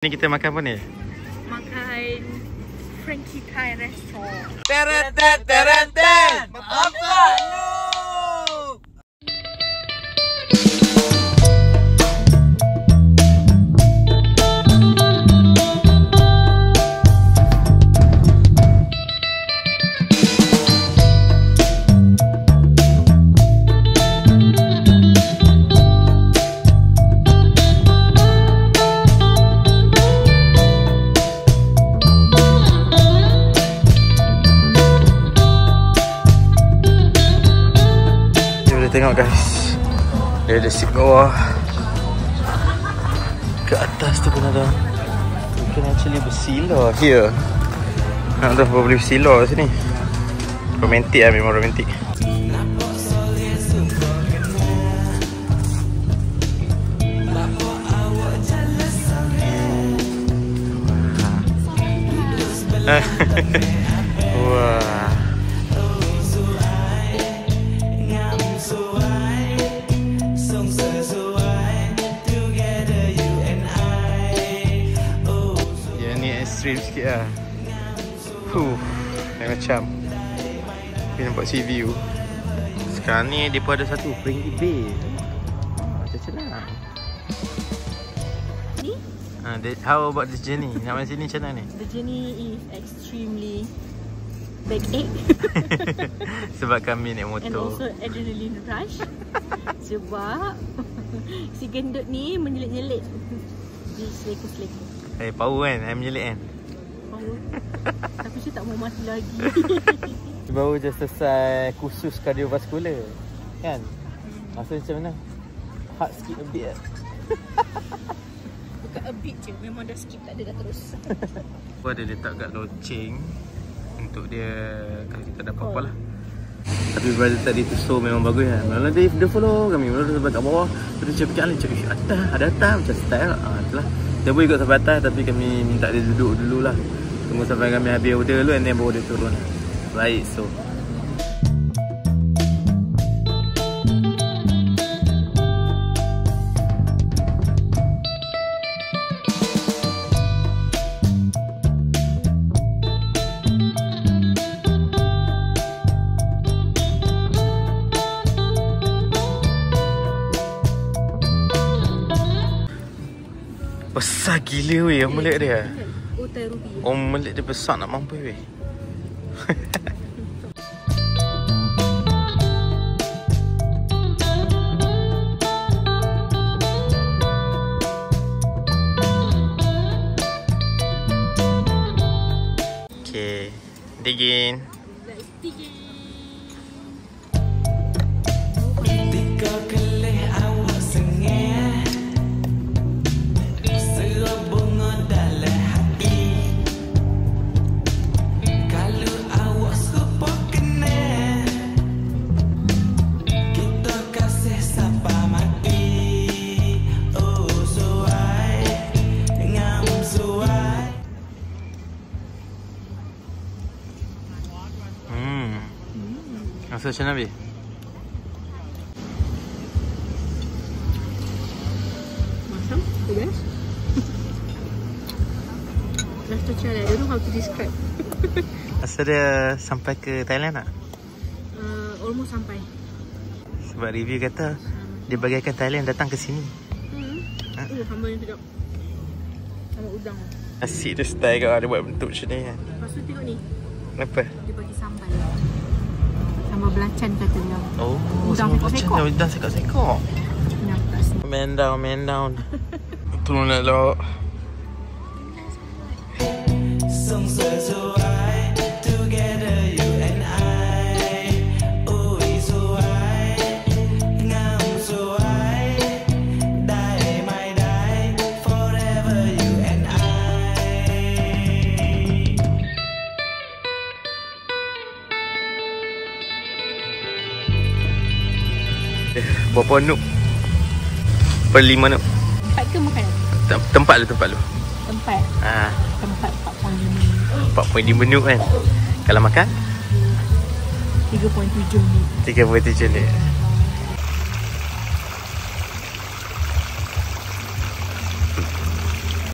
Ni kita makan apa ni? Makan Frankie Thai Restaurant. Teren. Apa lu? Tengok guys, dia ada seat bawah. Ke atas tu pun ada. You can actually bersila here. Nak tahu boleh bersila sini. Romantik lah, memang romantik. Wah. Extreme sikit lah. Macam ni nampak sea view. Sekarang ni dia pun ada satu Frankie Bay. Macam senang Ni? How about this journey? Nak main sini macam mana ni? The journey is extremely backache. Sebab kami naik motor. And also adrenaline rush. Sebab si gendut ni menyelit-nyelit di seleka-seleka. Power kan? I menyelit kan? Power. Tapi saya tak mau mati lagi. Baru je selesai kursus kardiovaskular kan? Rasa macam mana? Heart skip a bit. Bukan a bit je, memang dah skip, tak ada dah terus. Aku ada letak kat loceng untuk dia kalau kita dapat apa lah. Tapi brother tadi tu show memang bagus kan. Malah dia follow kami, malah dia sampai kat bawah. Dia cakap atas, ada atas macam style. Itulah. Dia boleh ikut sampai atas tapi kami minta dia duduk dulu lah. Tunggu sampai kami habis order dulu and then baru dia turun. Baik, so besar gila weh omelet dia. Omelet dia besar nak mampu weh. Okay, dig in. Let's dig in. Rasa macam mana, Bi? Masam? The best? Last to try, I don't know how to describe. Rasa dia sampai ke Thailand tak? Almost sampai. Sebab review kata dia bagaikan Thailand datang ke sini. Sambal yang sedap. Sama udang. Nasi tu style kat dia buat bentuk macam ni kan. Lepas tu tengok ni. Kenapa? Dia bagi sambal. Sambal belacan kata dia. Oh, udang sekok-sekok. Udang sekok-sekok. Man down. Tolong nak lok. Berapa nuk? Per 5 nuk. Tempat ke makanan? Tempat lu. Tempat? Tempat 4.5. 4.5 nuk kan? Kalau makan? 3.7 ni. 3.7 ni.